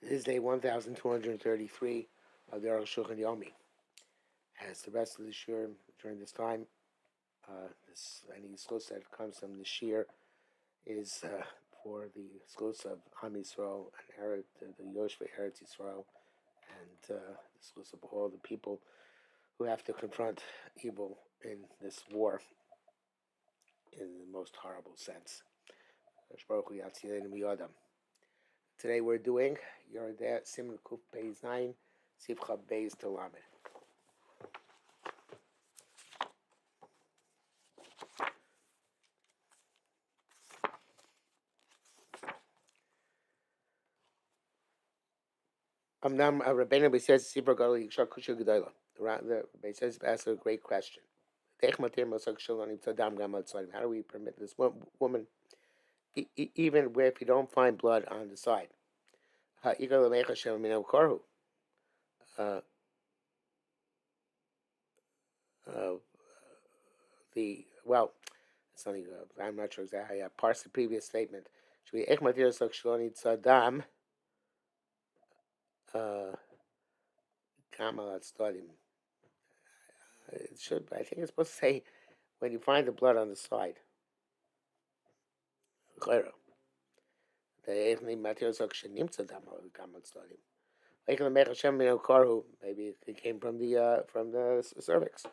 This is day 1233 of the Arukh HaShulchan Yomi. As the rest of the shir during this time, any schos that comes from the shir is for the schos of Am Yisrael and the Yoshvei Eretz Yisrael, and the schos of all the people who have to confront evil in this war in the most horrible sense. Today we're doing Yerideh Siman Kuf Beis 9, Sifcha Beis Telamed. Amnam Rabbeinu says Sifra Gadol Yikshar Kusha Gedola. The Rebbe says asked a great question. How do we permit this woman, even where if you don't find blood on the side? It's not. I'm not sure exactly how I parse the previous statement. Should we Echmatir Shaloni Tzadam? Kamalat Stadim. It should. I think it's supposed to say when you find the blood on the side. Maybe it came from the cervix.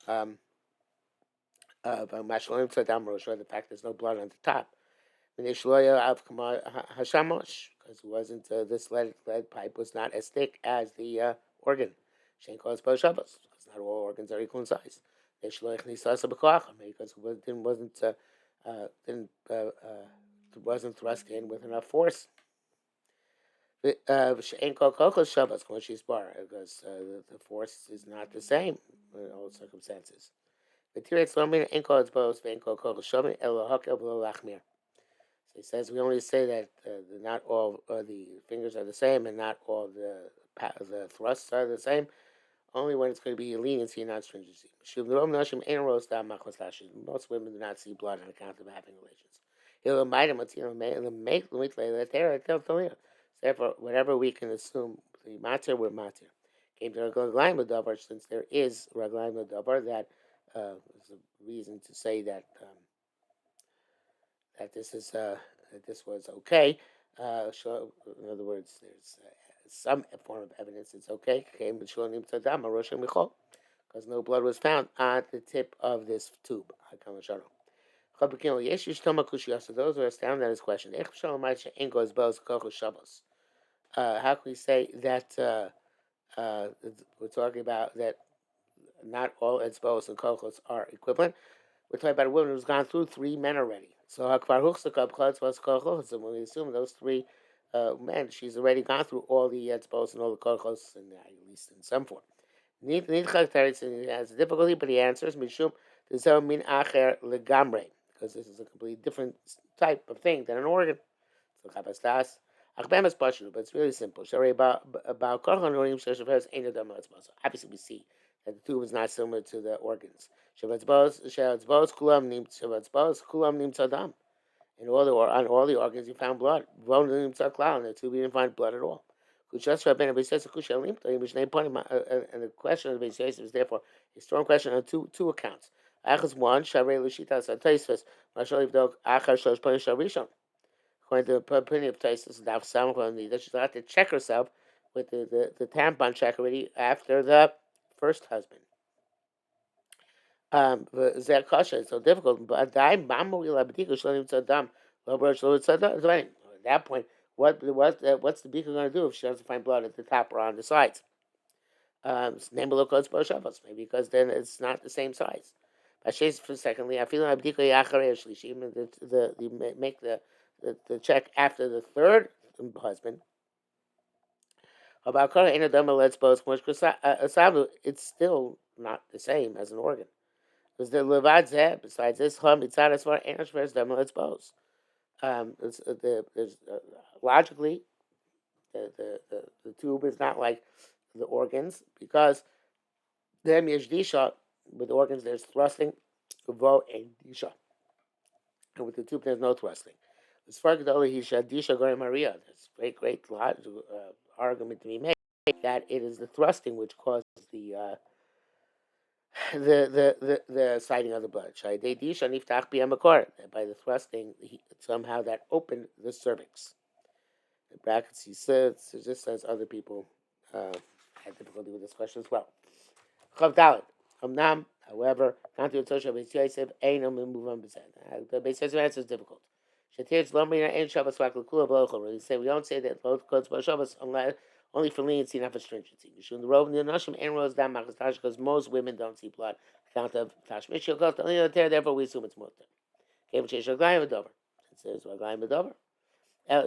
The fact there's no blood on the top. Because it wasn't this lead pipe was not as thick as the organ. Because not all organs are equal in size. Because it wasn't thrust in with enough force. Because the force is not the same in all circumstances. So he says we only say that not all the fingers are the same and not all the thrusts are the same, only when it's going to be leniency and not stringency. Most women do not see blood on account of having relations. Therefore, whatever we can assume, the matir, we're matir. Came to Raglayim L'davar, since there is Raglayim L'davar, that is a reason to say that that this was okay. So, in other words, there's some form of evidence it's okay. Because no blood was found at the tip of this tube. So those who are astounded at his question. How can we say that we're talking about that not all etzbos and kochos are equivalent? We're talking about a woman who's gone through 3 men already. So when we assume those 3 men, she's already gone through all the etzbos and all the kochos, at least in some form. He has a difficulty, but he answers mishum min acher legamre, because this is a completely different type of thing than an organ. But it's really simple. Obviously, we see that the tube is not similar to the organs. In on all the organs, you found blood. On the tube, you didn't find blood at all. And the question of the Beis is therefore a strong question on two accounts. One, according to the opinion of Taisus, that she's allowed to check herself with the tampon check already after the first husband. It's so difficult. But at that point, what's the beaker going to do if she doesn't find blood at the top or on the sides? Maybe because then it's not the same size. Secondly, I feel like you make the check after the third husband. It's still not the same as an organ. Because the levad zeh, besides this mitzad as far enosh demo let's logically the tube is not like the organs, because them yeshdisha, with the organs there's thrusting, vo and disha, and with the tube there's no thrusting. As far as the only Disha Goy Maria, there's great argument to be made that it is the thrusting which causes the sighting of the blood. By the thrusting, somehow that opened the cervix. In brackets, he says, it just says other people had difficulty with this question as well. Chav Dalet. However, the Beis Yosef answer is difficult. We say we don't say that both codes for Shabbos unless only for leniency, not for stringency. Because most women don't see blood. Account of Tashmishil therefore we assume it's mutter. It says Raglayim B'Dover. That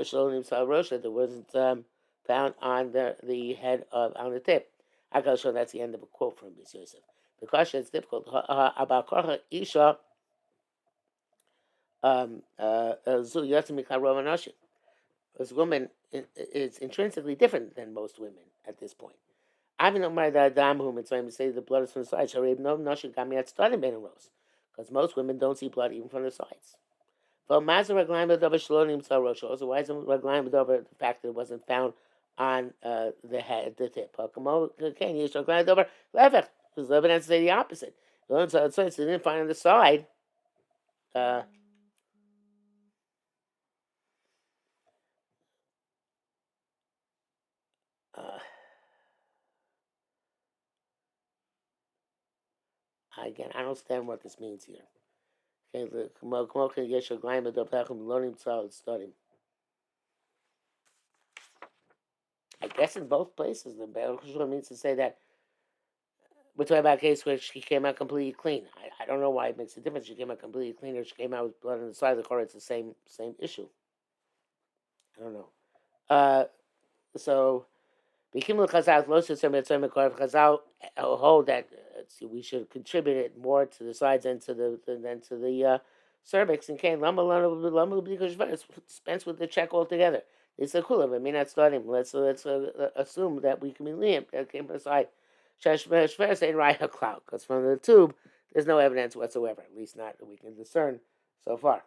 wasn't found on the head on the tip. I gotta show that's the end of a quote from Beis Yosef. The question is difficult about Korcha Isha this woman is intrinsically different than most women at this point. Even though the Adam whom it's going to say the blood is from the sides, because most women don't see blood even from the sides. So why isn't Raglayim B'Dover the fact that it wasn't found on the head, the tip? Because the evidence say the opposite. So it didn't find on the side. Again, I don't understand what this means here. Okay, I guess in both places, the Arukh HaShulchan means to say that we're talking about a case where she came out completely clean. I don't know why it makes a difference. She came out completely clean, or she came out with blood on the side of the car. It's the same issue. I don't know. So Chazal hold that we should contribute it more to the sides than to the cervix. And came dispense with the check altogether. It's a kulav. I mean, that's not him. Let's assume that we can be lenient. That came from the side. Because from the tube, there's no evidence whatsoever. At least not that we can discern so far.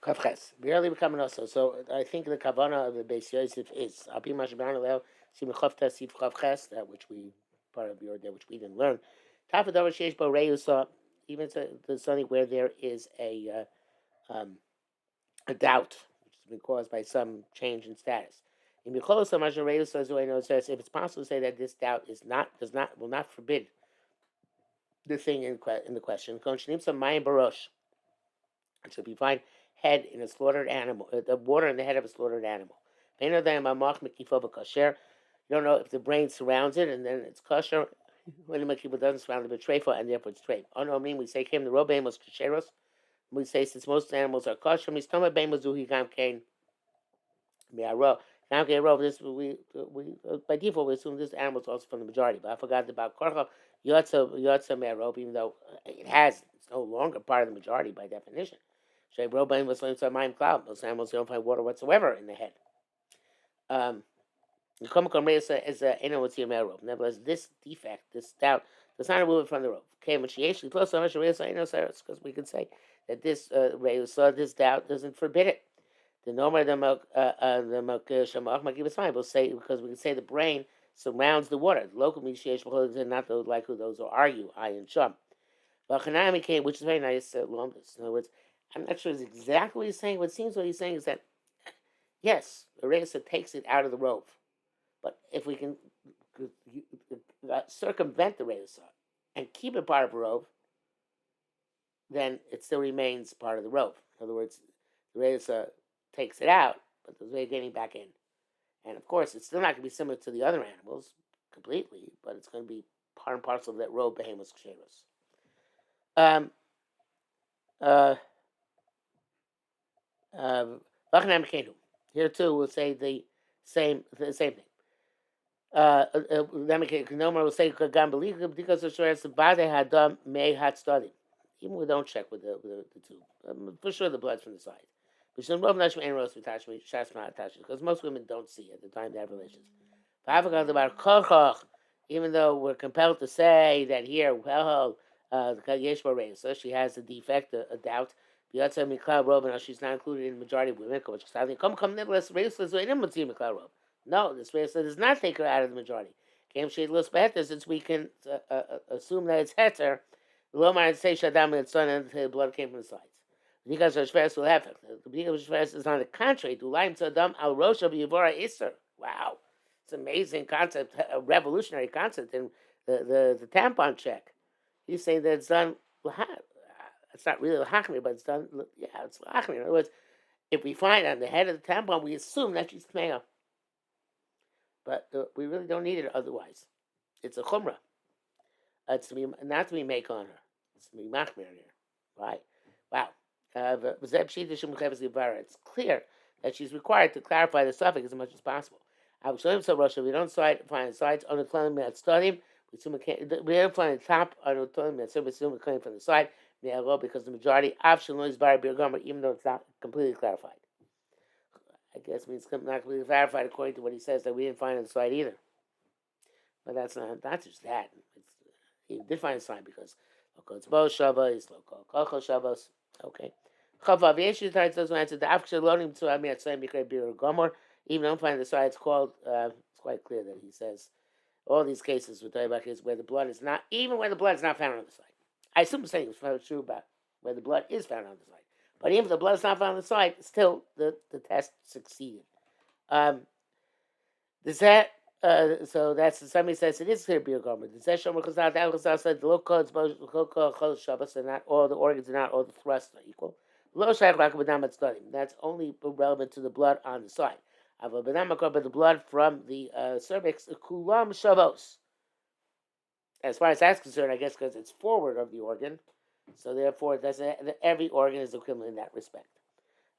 Kavches. Barely becoming also. So I think the kavana of the Beis Yosef is Abi Mashban Alel Simchafta Sif Kavches, that which we part of your day, which we didn't learn. Tafadavar Sheish Bo Reusa, even to something where there is a doubt which has been caused by some change in status. In Micholos Amash Reusa Zoino says if it's possible to say that this doubt will not forbid the thing in the question. Kon Shnim Some Mayim Barosh. So if you find head in a slaughtered animal, the water in the head of a slaughtered animal. You don't know if the brain surrounds it and then it's kosher. When the people doesn't surround it with treifa and therefore it's treif. Oh no, I mean we say came the robe was kasheros. We say since most animals are kosher, mistama bein mazuhi gam kain miaro. Now get robe. This we by default we assume this animal is also from the majority. But I forgot about korcha yotza me'arob, even though it's no longer part of the majority by definition. Most animals don't find water whatsoever in the head. Nevertheless, this defect, this doubt, does not remove it from the rope. Because we can say that this this doubt doesn't forbid it. The normal the fine. We'll say because we can say the brain surrounds the water. The local are not those like who those who argue I and Shum. But which is very nice Lombus. In other words, I'm not sure exactly what he's saying. What seems what he's saying is that yes, the Reisa takes it out of the rope. But if we can circumvent the Reisa and keep it part of the rope, then it still remains part of the rope. In other words, the Reisa takes it out, but there's way getting back in. And of course, it's still not going to be similar to the other animals completely, but it's going to be part and parcel of that robe, Behemoth Ksheros. Here too, we'll say the same thing. Nomar will say because the shores hadam may had studied. Even we don't check with the tube. For sure, the blood's from the side. Because most women don't see at the time they have relations. Even though we're compelled to say that here, well, So she has a defect, a doubt. B'yatsa mikla robe, and she's not included in the majority of women. Come, nevertheless, reislas mikla robe. No, this reislas does not take her out of the majority. Came shade los better, since we can assume that it's heter. Lomar and say shadam and son, and the blood came from the sides. Because Shveres will have it. Because Shveres is on the contrary. Do laim tzadam al rosh of yivora iser. Wow, it's an amazing concept, a revolutionary concept in the tampon check. He's saying that it's done. It's not really lahachmir, but it's done. Yeah, it's lahachmir. In other words, if we find on the head of the tampon, we assume that she's tmeya, but we really don't need it otherwise. It's a chumrah. It's to be not to be make on her. It's to be machmir here. Right? Wow. It's clear that she's required to clarify the suffix as much as possible. So we don't find sides on the climate studying. We don't find the top on the climate, so we assume we're coming from the side. Because the majority option is bar birgomer, even though it's not completely clarified. I guess it means not completely clarified according to what he says that we didn't find on the side either. But that's not just that. He did find a sign because it's both Shabbos, local Shabbos. Okay. Chavav Yeshu doesn't answer the after learning to Amir Tzayim Bikray Bir Gomor. Even though I'm finding the side, it's called. It's quite clear that he says all these cases we're talking about is where the blood is not, even where the blood is not found on the side. I assume the same is true about where the blood is found on the side. But even if the blood is not found on the side, still the test succeeded. Does that? So that's somebody says it is clear beer garment. Does that show Chazal? That Chazal said the local Chol Shabbos, and not all the organs and not all the thrusts are equal. Lo Shaykh Rakabadam studying. That's only relevant to the blood on the side. But the blood from the cervix, kulam shavos. As far as that's concerned, I guess because it's forward of the organ, so therefore it doesn't. Every organ is equivalent in that respect.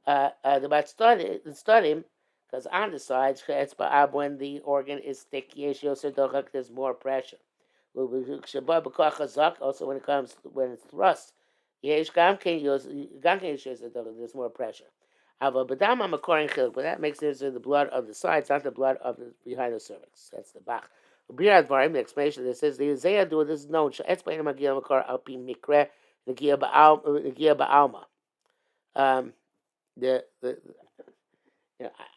The studying, because on the sides, when the organ is thick, there's more pressure. Also, when it's thrust, there's more pressure. But that makes the blood of the sides, not the blood of the behind the cervix. That's the Bach. The explanation that says the Isaiah do this is known. The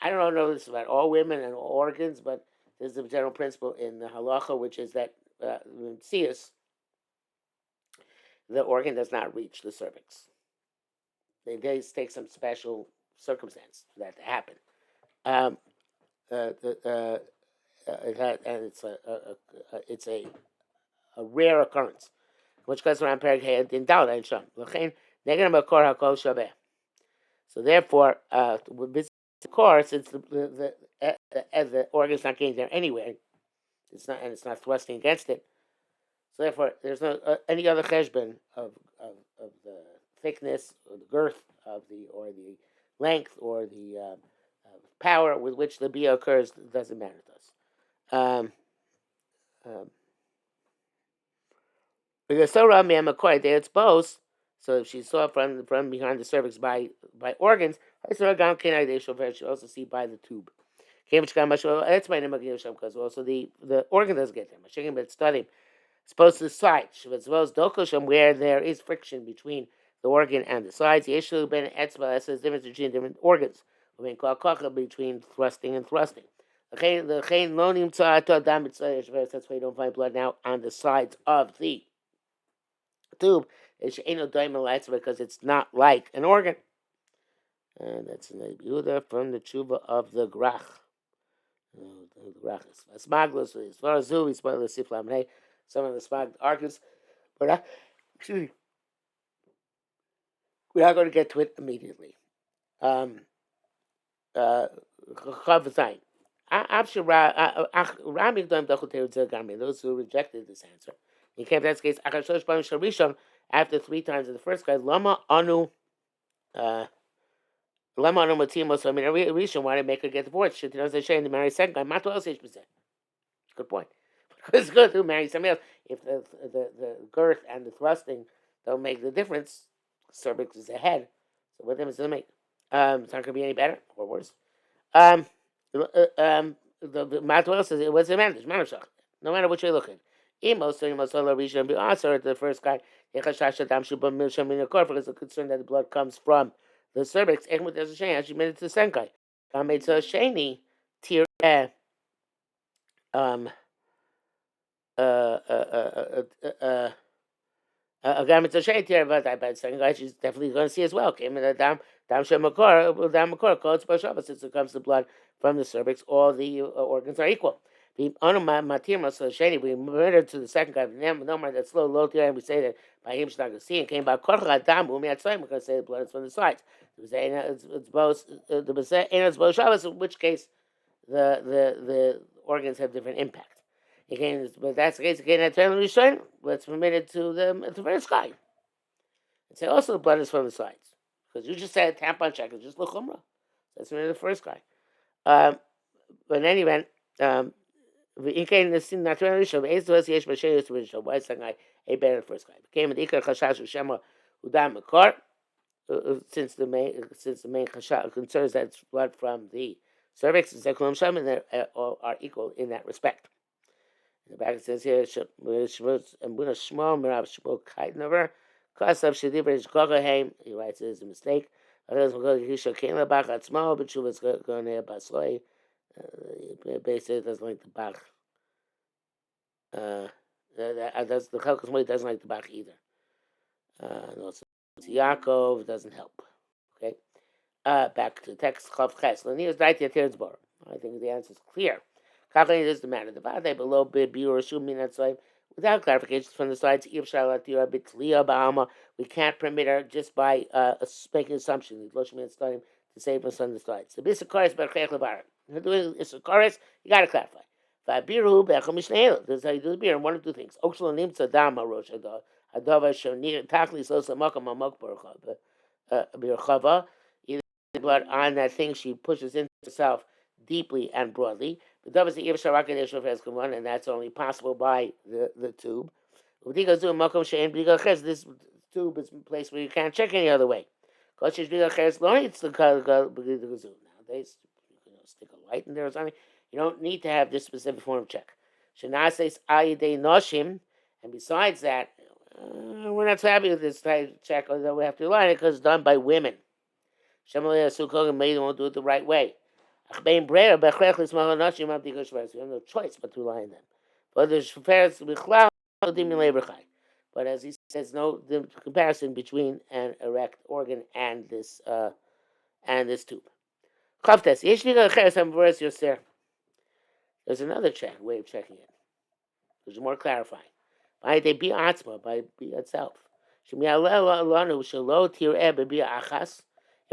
I don't know this about all women and all organs, but there's a general principle in the halacha, which is that the organ does not reach the cervix. They take some special circumstance for that to happen. And it's a rare occurrence, which goes around Perek in Dal and Sham. So therefore, with this core, since the organ's not getting there anyway, it's not thrusting against it. So therefore, there's no any other cheshbon of the thickness or the girth of the length or the power with which the bia occurs doesn't matter to us. Because so Rami and McCoy, they exposed. So if she saw from behind the cervix by organs, I saw she also see by the tube. That's my name because also the organ doesn't get there. But studying supposed to the sides, as well as dokosham where there is friction between the organ and the sides. Yeshu ben etzba, that's the difference between different organs. Between thrusting and thrusting. That's why you don't find blood now on the sides of the tube. Because it's not like an organ. And that's an Yehuda from the tshuva of the Grach. The Grach is Smaglos, as far as Zu, he's the Siflam. Some of the Smag argues, but excuse me, we are going to get to it immediately. Those who rejected this answer. He came to that case after 3 times in the first case. Lama anu matimos. I mean, a reason why they make her get divorced. She doesn't say to marry a second guy. Good point. Because it's good to marry somebody else. If the girth and the thrusting don't make the difference, cervix is ahead. So what difference does it make? It's not going to be any better or worse. The Matwell says it was a advantage. No matter which way you look at it. Emos, so you must all reach and be answered the first guy. Because the concern that the blood comes from the cervix. She made it to the second guy. Made to Shani, tier um uh uh uh uh uh again, it's a shade here, but I bet second guy she's definitely going to see as well. Came in the dam shemakor codes by Shabbos. Since it comes to blood from the cervix, all the organs are equal. The matir so shady. We murdered to the second guy. No more that slow low tier, and we say that by him she's not going to see. And came by korcha dam umi atzayim. We're going to say the blood is from the sides. It's both the both Shabbos. In which case, the organs have different impact. Again, but that's the case again. Let's permit it to the first guy. And say also the blood is from the sides because you just said tampon check is just l'chumra. That's permitted the first guy. But in any event, in case the sin natural rishon, eight to us yesh b'sheius to rishon. Why is the guy a better than the first guy? Became an ikar chashash u'shema udam makor. Since the main concern is that it's blood from the cervix and sekulam shem, and they all are equal in that respect. In the back it says here, Ambuna Shmuel Mirav Shmuel Kaitnover, Kasav Shediver Ishkogaheim. He writes it as a mistake. Basically, it doesn't like the Bach. The Chalkas Moed doesn't like the Bach either. And also, Yaakov doesn't help. Okay? Back to the text, Chav Ches. Lanias Daiti Atirtzbor. I think the answer is clear. Calculating is the matter. The Vade below bid biur shum minatzayim. Without clarifications from the sides, we can't permit her just by making assumptions. To save us on the sides. The bisakaris berchech lebarim. You're doing isakaris, you got to clarify. Vabiru bechel mishneel. This is how you do the beer. And one of two things. Oksel nimtza dama rosh hadava shonir takli sosa makam amok birchava. Either blood on that thing she pushes into herself deeply and broadly. And that's only possible by the tube. This tube is a place where you can't check any other way. Nowadays, you can stick a light in there or something. You don't need to have this specific form of check. And besides that, we're not so happy with this type of check, although we have to rely on it because it's done by women. Maybe they won't do it the right way. We have no choice but to rely on them. But as he says, no the comparison between an erect organ and this tube. There's another way of checking it, which is more clarifying. By be itself. If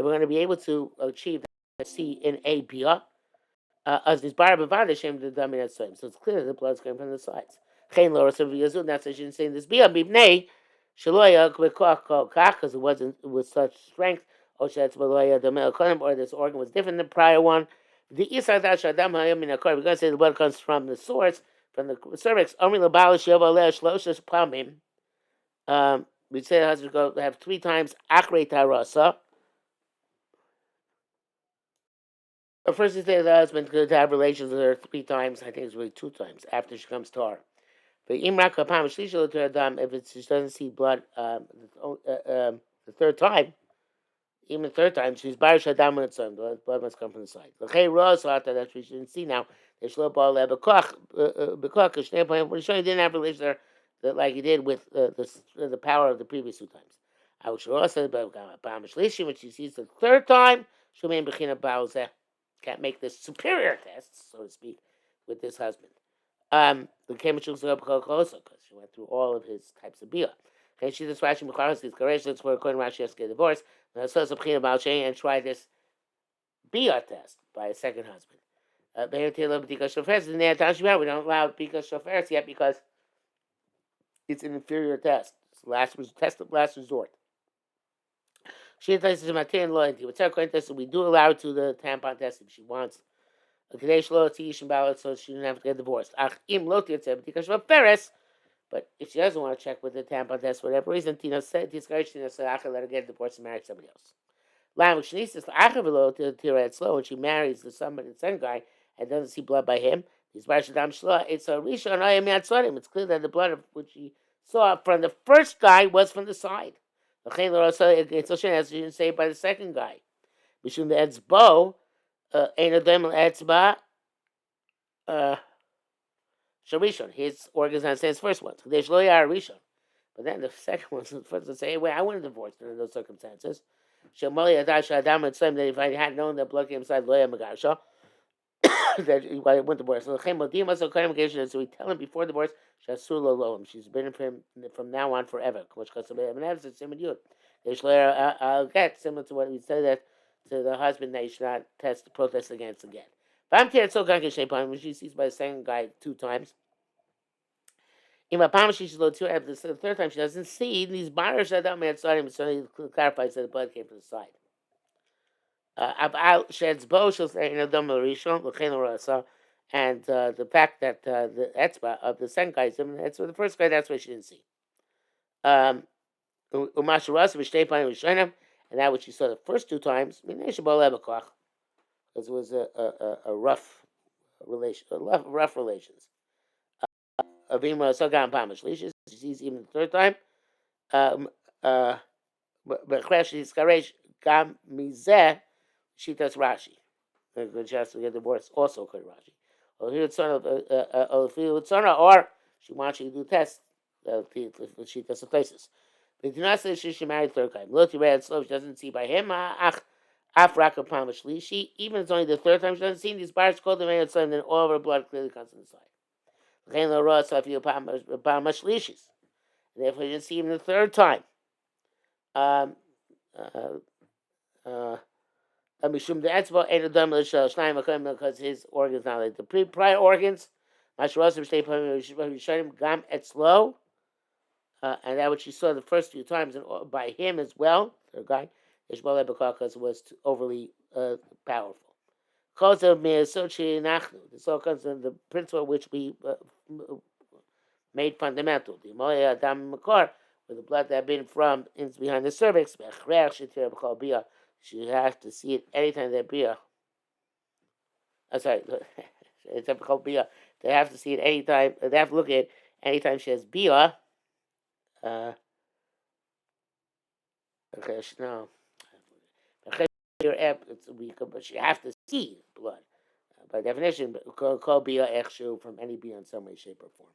we're going to be able to achieve that C in a bia, as this bar bavada shem the dominant swim. So it's clear that the blood's coming from the sides. Chain lower so v'yazun. That's why she didn't say this bia bibnei shaloya k'bekoach because it wasn't with such strength. Or shetz baloya domel kodim, or this organ was different than the prior one. The isar dash adam hayom in a car. We're going to say the blood comes from the source, from the cervix. Only labalish yovaleh shloshes pamim. We say the husband go have 3 times achrei tarasa. First, he says the husband could have relations with her 3 times. I think it's really 2 times after she comes to her. But if she doesn't see blood the third time, even the third time, she's barish adam when it's the blood must come from the side. That she didn't see now. They slow ball because he didn't have relations there like he did with the power of the previous 2 times. I would also when she sees the third time, she'll be in can't make this superior test, so to speak, with this husband. The Kemishul because she went through all of his types of bia. Okay, she's just Rashi Mekharos, these corrections for according to Rashi has to get divorced. And try this bia test by a second husband. We don't allow bika shofers yet because it's an inferior test. It's the test of last resort. She does this in loyalty. With her test, we do allow her to the tampon test if she wants. So she didn't have to get divorced. But if she doesn't want to check with the tampon test for whatever reason, Tina said, let her get divorced and marry somebody else. When she marries the second guy and doesn't see blood by him, It's clear that the blood of which he saw from the first guy was from the side. It's as you didn't say by the second guy. Mishum the etzbo, ein adem etzba, sharishon. His organs on his first one. There's lo yar rishon. But then the second one's the first to say, "Wait, I wouldn't divorce under those circumstances." Shemali adash adam and that if I had known that blood came inside lo yar magasha, that why I went divorce. So we tell him before divorce, Shasulo Loam. She's been from now on forever. I'll get similar to what we said that to the husband that you should not protest against again. But I'm here so when she sees by the second guy 2 times. In my palm, she's low 2 after the third time she doesn't see these bars that don't outside him, so he clarifies that the blood came from the side. About sheds bo she'll say in a dom rishon l'chein and the fact that the etzba of the second guy is different. That's the first guy. That's what she didn't see. Umasharas v'shtei rishonim, and that which she saw the first 2 times. I mean, because it was a rough relation, rough relations. Avima Sagan Pamashlish. She sees even the third time. But Chresh Karesh Gam Mizeh, she does Rashi. She has to get divorced also could Rashi. Or here it's son of or she wants you to do tests. She does the places. They do not say she married third time. Loti red slow, she doesn't see by him. Afraka Pamashlishi. Even it's only the third time she doesn't see these bars called the man and then all of her blood clearly comes on the side. Therefore, you didn't see him the third time. Mishum the etzba ain't a dumb because his organs not like the prior organs. Masharosim stay him gam etzlo, and that which you saw the first few times and by him as well. The guy Ishmael because it was overly powerful. Cause of me'asochi nachnu. This all comes in the principle which we made fundamental. The moya adam makar, with the blood that had been from behind the cervix. She has to see it anytime that bia. I'm sorry, it's called bia. They have to see it anytime. They have to look at it anytime she has bia. Okay, no. But you have to see blood. By definition, called bia echshu from any bia in some way, shape, or form.